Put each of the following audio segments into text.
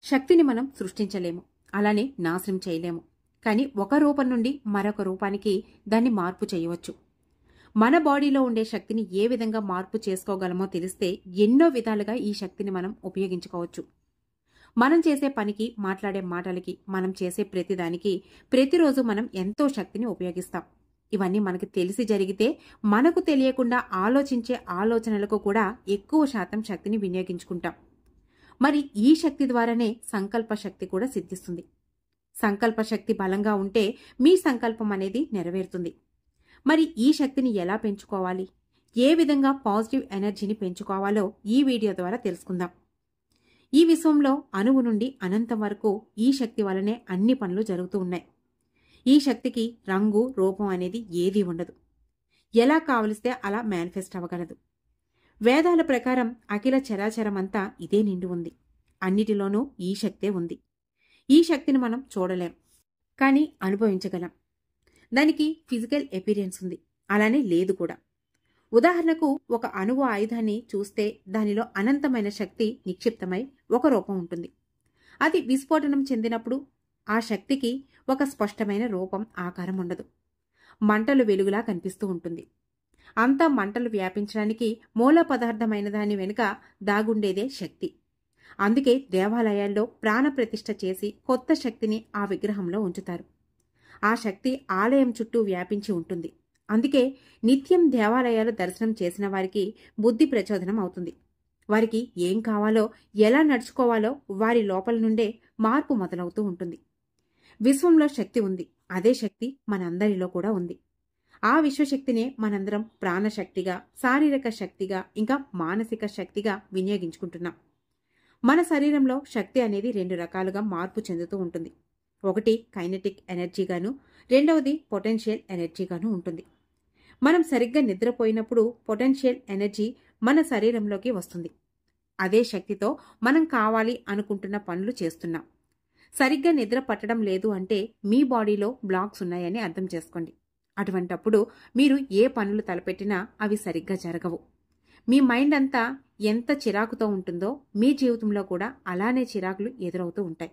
శక్తిని మనం సృష్టించలేము, అలానే నాశనం చేయలేము. కానీ ఒక రూపం నుండి మరొక రూపానికి దాన్ని మార్పు చేయవచ్చు. మన బాడీలో ఉండే శక్తిని ఏ విధంగా మార్పు చేసుకోగలమో తెలిస్తే ఎన్నో విధాలుగా ఈ శక్తిని మనం ఉపయోగించుకోవచ్చు. మనం చేసే పనికి, మాట్లాడే మాటలకి, మనం చేసే ప్రతిదానికి ప్రతిరోజు మనం ఎంతో శక్తిని ఉపయోగిస్తాం. ఇవన్నీ మనకి తెలిసి జరిగితే మనకు తెలియకుండా ఆలోచించే ఆలోచనలకు కూడా ఎక్కువ శాతం శక్తిని వినియోగించుకుంటాం. మరి ఈ శక్తి ద్వారానే సంకల్ప శక్తి కూడా సిద్ధిస్తుంది. సంకల్ప శక్తి బలంగా ఉంటే మీ సంకల్పం అనేది నెరవేరుతుంది. మరి ఈ శక్తిని ఎలా పెంచుకోవాలి, ఏ విధంగా పాజిటివ్ ఎనర్జీని పెంచుకోవాలో ఈ వీడియో ద్వారా తెలుసుకుందాం. ఈ విశ్వంలో అణువు నుండి అనంతం వరకు ఈ శక్తి వలనే అన్ని పనులు జరుగుతూ ఉన్నాయి. ఈ శక్తికి రంగు, రూపం అనేది ఏదీ ఉండదు. ఎలా కావలిస్తే అలా మేనిఫెస్ట్ అవ్వగలదు. వేదాల ప్రకారం అఖిల చరాచరమంతా ఇదే నిండి ఉంది. అన్నిటిలోనూ ఈ శక్తే ఉంది. ఈ శక్తిని మనం చూడలేం, కానీ అనుభవించగలం. దానికి ఫిజికల్ ఎపీరియన్స్ ఉంది, అలానే లేదు కూడా. ఉదాహరణకు ఒక అణువు ఆయుధాన్ని చూస్తే దానిలో అనంతమైన శక్తి నిక్షిప్తమై ఒక రూపం ఉంటుంది. అది విస్ఫోటనం చెందినప్పుడు ఆ శక్తికి ఒక స్పష్టమైన రూపం, ఆకారం ఉండదు. మంటలు వెలుగులా కనిపిస్తూ ఉంటుంది. అంతా మంటలు వ్యాపించడానికి మూల పదార్థమైన దాని వెనుక దాగుండేదే శక్తి. అందుకే దేవాలయాల్లో ప్రాణప్రతిష్ఠ చేసి కొత్త శక్తిని ఆ విగ్రహంలో ఉంచుతారు. ఆ శక్తి ఆలయం చుట్టూ వ్యాపించి ఉంటుంది. అందుకే నిత్యం దేవాలయాలు దర్శనం చేసిన వారికి బుద్ధి ప్రచోదనం అవుతుంది. వారికి ఏం కావాలో, ఎలా నడుచుకోవాలో వారి లోపల నుండే మార్పు మొదలవుతూ ఉంటుంది. విశ్వంలో శక్తి ఉంది. అదే శక్తి మనందరిలో కూడా ఉంది. ఆ విశ్వశక్తినే మనందరం ప్రాణశక్తిగా, శారీరక శక్తిగా, ఇంకా మానసిక శక్తిగా వినియోగించుకుంటున్నాం. మన శరీరంలో శక్తి అనేది 2 రకాలుగా మార్పు చెందుతూ ఉంటుంది. ఒకటి కైనెటిక్ ఎనర్జీగాను, రెండవది పొటెన్షియల్ ఎనర్జీగాను ఉంటుంది. మనం సరిగ్గా నిద్రపోయినప్పుడు పొటెన్షియల్ ఎనర్జీ మన శరీరంలోకి వస్తుంది. అదే శక్తితో మనం కావాలి అనుకుంటున్న పనులు చేస్తున్నాం. సరిగ్గా నిద్ర పట్టడం లేదు అంటే మీ బాడీలో బ్లాక్స్ ఉన్నాయని అర్థం చేసుకోండి. అటువంటప్పుడు మీరు ఏ పనులు తలపెట్టినా అవి సరిగ్గా జరగవు. మీ మైండ్ అంతా ఎంత చిరాకుతో ఉంటుందో మీ జీవితంలో కూడా అలానే చిరాకులు ఎదురవుతూ ఉంటాయి.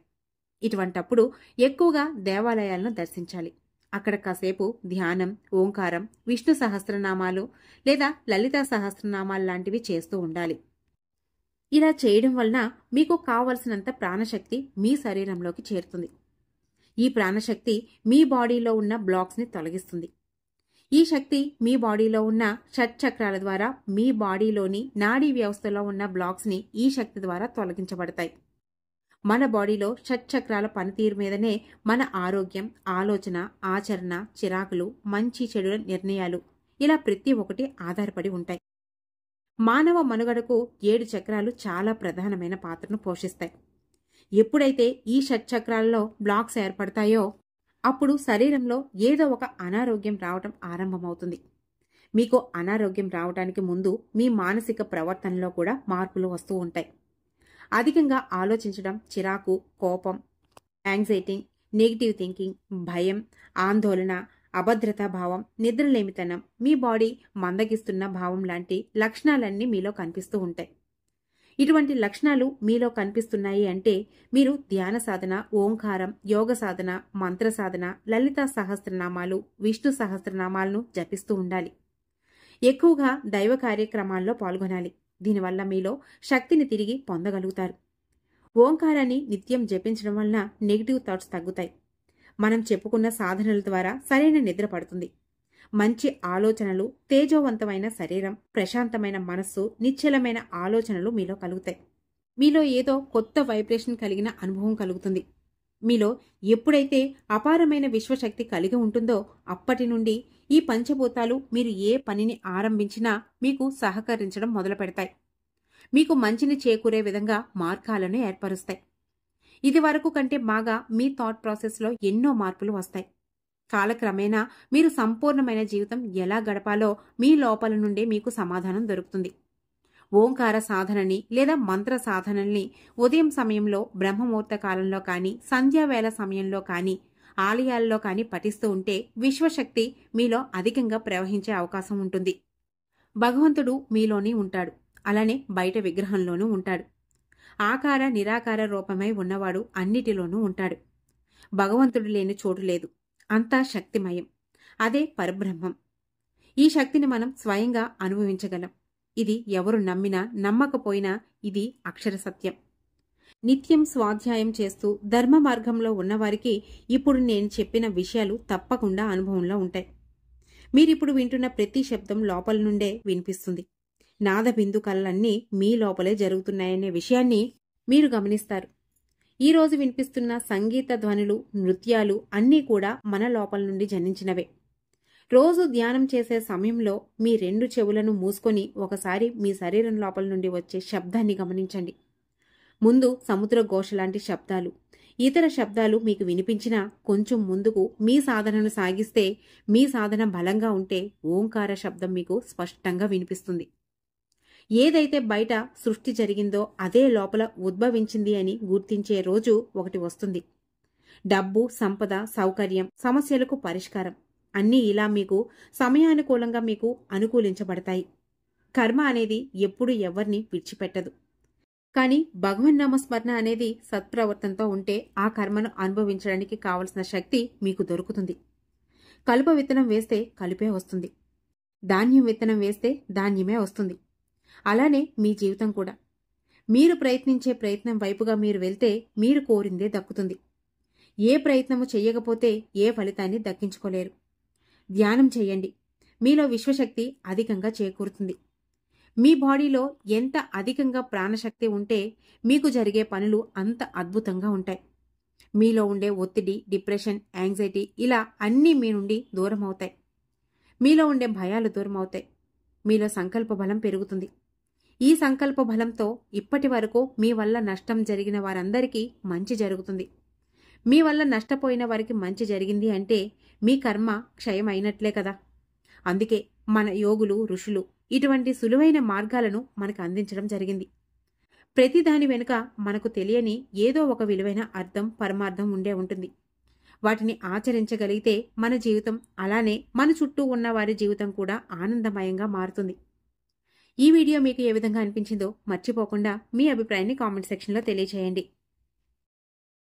ఇటువంటప్పుడు ఎక్కువగా దేవాలయాలను దర్శించాలి. అక్కడ కాసేపు ధ్యానం, ఓంకారం, విష్ణు సహస్రనామాలు లేదా లలితా సహస్రనామాలు లాంటివి చేస్తూ ఉండాలి. ఇలా చేయడం వలన మీకు కావలసినంత ప్రాణశక్తి మీ శరీరంలోకి చేరుతుంది. ఈ ప్రాణశక్తి మీ బాడీలో ఉన్న బ్లాక్స్ని తొలగిస్తుంది. ఈ శక్తి మీ బాడీలో ఉన్న షట్చక్రాల ద్వారా మీ బాడీలోని నాడీ వ్యవస్థలో ఉన్న బ్లాక్స్ని ఈ శక్తి ద్వారా తొలగించబడతాయి. మన బాడీలో షట్చక్రాల పనితీరు మీదనే మన ఆరోగ్యం, ఆలోచన, ఆచరణ, చిరాకులు, మంచి చెడుల నిర్ణయాలు ఇలా ప్రతి ఒక్కటి ఆధారపడి ఉంటాయి. మానవ మనుగడకు 7 చక్రాలు చాలా ప్రధానమైన పాత్రను పోషిస్తాయి. ఎప్పుడైతే ఈ షట్చక్రాలలో బ్లాక్స్ ఏర్పడతాయో అప్పుడు శరీరంలో ఏదో ఒక అనారోగ్యం రావటం ఆరంభమవుతుంది. మీకు అనారోగ్యం రావడానికి ముందు మీ మానసిక ప్రవర్తనలో కూడా మార్పులు వస్తూ ఉంటాయి. అధికంగా ఆలోచించడం, చిరాకు, కోపం, యాంగ్జైటీ, నెగిటివ్ థింకింగ్, భయం, ఆందోళన, అభద్రతా భావం, నిద్రలేమితనం, మీ బాడీ మందగిస్తున్న భావం లాంటి లక్షణాలన్నీ మీలో కనిపిస్తూ ఉంటాయి. ఇటువంటి లక్షణాలు మీలో కనిపిస్తున్నాయి అంటే మీరు ధ్యాన సాధన, ఓంకారం, యోగ సాధన, మంత్ర సాధన, లలితా సహస్రనామాలు, విష్ణు సహస్రనామాలను జపిస్తూ ఉండాలి. ఎక్కువగా దైవ కార్యక్రమాల్లో పాల్గొనాలి. దీనివల్ల మీలో శక్తిని తిరిగి పొందగలుగుతారు. ఓంకారాన్ని నిత్యం జపించడం వలన నెగిటివ్ థాట్స్ తగ్గుతాయి. మనం చెప్పుకున్న సాధనల ద్వారా సరైన నిద్ర పడుతుంది. మంచి ఆలోచనలు, తేజోవంతమైన శరీరం, ప్రశాంతమైన మనస్సు, నిశ్చలమైన ఆలోచనలు మీలో కలుగుతాయి. మీలో ఏదో కొత్త వైబ్రేషన్ కలిగిన అనుభవం కలుగుతుంది. మీలో ఎప్పుడైతే అపారమైన విశ్వశక్తి కలిగి ఉంటుందో అప్పటి నుండి ఈ పంచభూతాలు మీరు ఏ పనిని ఆరంభించినా మీకు సహకరించడం మొదలు పెడతాయి. మీకు మంచిని చేకూరే విధంగా మార్గాలను ఏర్పరుస్తాయి. ఇది వరకు కంటే బాగా మీ థాట్ ప్రాసెస్లో ఎన్నో మార్పులు వస్తాయి. కాలక్రమేణా మీరు సంపూర్ణమైన జీవితం ఎలా గడపాలో మీ లోపల నుండే మీకు సమాధానం దొరుకుతుంది. ఓంకార సాధనని లేదా మంత్ర సాధనల్ని ఉదయం సమయంలో, బ్రహ్మముహూర్త కాలంలో కానీ, సంధ్యావేళ సమయంలో కానీ, ఆలయాల్లో కానీ పఠిస్తూ ఉంటే విశ్వశక్తి మీలో అధికంగా ప్రవహించే అవకాశం ఉంటుంది. భగవంతుడు మీలోనే ఉంటాడు, అలానే బయట విగ్రహంలోనూ ఉంటాడు. ఆకార నిరాకార రూపమై ఉన్నవాడు అన్నిటిలోనూ ఉంటాడు. భగవంతుడు లేని చోటు లేదు. అంతా శక్తిమయం. అదే పరబ్రహ్మం. ఈ శక్తిని మనం స్వయంగా అనుభవించగలం. ఇది ఎవరు నమ్మినా నమ్మకపోయినా ఇది అక్షర సత్యం. నిత్యం స్వాధ్యాయం చేస్తూ ధర్మ మార్గంలో ఉన్నవారికి ఇప్పుడు నేను చెప్పిన విషయాలు తప్పకుండా అనుభవంలో ఉంటాయి. మీరిప్పుడు వింటున్న ప్రతి శబ్దం లోపల నుండే వినిపిస్తుంది. నాద బిందు కళలన్నీ మీ లోపలే జరుగుతున్నాయనే విషయాన్ని మీరు గమనిస్తారు. ఈరోజు వినిపిస్తున్న సంగీత ధ్వనులు, నృత్యాలు అన్నీ కూడా మన లోపల నుండి జనించినవే. రోజు ధ్యానం చేసే సమయంలో మీ 2 చెవులను మూసుకొని ఒకసారి మీ శరీరం లోపల నుండి వచ్చే శబ్దాన్ని గమనించండి. ముందు సముద్ర ఘోష లాంటి శబ్దాలు, ఇతర శబ్దాలు మీకు వినిపించినా కొంచెం ముందుకు మీ సాధనను సాగిస్తే, మీ సాధన బలంగా ఉంటే ఓంకార శబ్దం మీకు స్పష్టంగా వినిపిస్తుంది. ఏదైతే బయట సృష్టి జరిగిందో అదే లోపల ఉద్భవించింది అని గుర్తించే రోజు ఒకటి వస్తుంది. డబ్బు, సంపద, సౌకర్యం, సమస్యలకు పరిష్కారం అన్నీ ఇలా మీకు సమయానుకూలంగా మీకు అనుకూలించబడతాయి. కర్మ అనేది ఎప్పుడు ఎవరిని విడిచిపెట్టదు. కానీ భగవన్నామస్మరణ అనేది సత్ప్రవర్తనతో ఉంటే ఆ కర్మను అనుభవించడానికి కావలసిన శక్తి మీకు దొరుకుతుంది. కలుప విత్తనం వేస్తే కలుపే వస్తుంది. ధాన్యం విత్తనం వేస్తే ధాన్యమే వస్తుంది. అలానే మీ జీవితం కూడా. మీరు ప్రయత్నించే ప్రయత్నం వైపుగా మీరు వెళ్తే మీరు కోరిందే దక్కుతుంది. ఏ ప్రయత్నము చెయ్యకపోతే ఏ ఫలితాన్ని దక్కించుకోలేరు. ధ్యానం చేయండి. మీలో విశ్వశక్తి అధికంగా చేకూరుతుంది. మీ బాడీలో ఎంత అధికంగా ప్రాణశక్తి ఉంటే మీకు జరిగే పనులు అంత అద్భుతంగా ఉంటాయి. మీలో ఉండే ఒత్తిడి, డిప్రెషన్, యాంగ్జైటీ ఇలా అన్నీ మీ నుండి దూరం అవుతాయి. మీలో ఉండే భయాలు దూరం అవుతాయి. మీలో సంకల్ప బలం పెరుగుతుంది. ఈ సంకల్ప బలంతో ఇప్పటి వరకు మీ వల్ల నష్టం జరిగిన వారందరికీ మంచి జరుగుతుంది. మీ వల్ల నష్టపోయిన వారికి మంచి జరిగింది అంటే మీ కర్మ క్షయం అయినట్లే కదా. అందుకే మన యోగులు, ఋషులు ఇటువంటి సులువైన మార్గాలను మనకు అందించడం జరిగింది. ప్రతిదాని వెనుక మనకు తెలియని ఏదో ఒక విలువైన అర్థం, పరమార్థం ఉండే ఉంటుంది. వాటిని ఆచరించగలిగితే మన జీవితం, అలానే మన చుట్టూ ఉన్న వారి జీవితం కూడా ఆనందమయంగా మారుతుంది. ఈ వీడియో మీకు ఏ విధంగా అనిపించిందో మర్చిపోకుండా మీ అభిప్రాయాన్ని కామెంట్ సెక్షన్లో తెలియజేయండి.